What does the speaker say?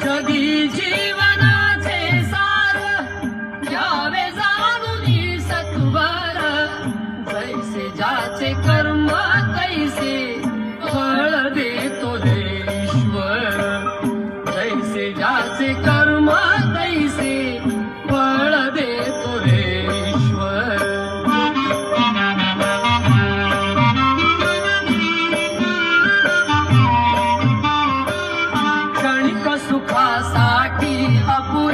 कधी जीवनाचे सार घ्यावे जाणून सत्वर, जैसे ज्याचे कर्म तैसे फळ देतो रे ईश्वर, जैसे ज्याचे कर्म तैसे फळ देतो रे ईश्वर. क्षणिक सुखासाठी अपुरे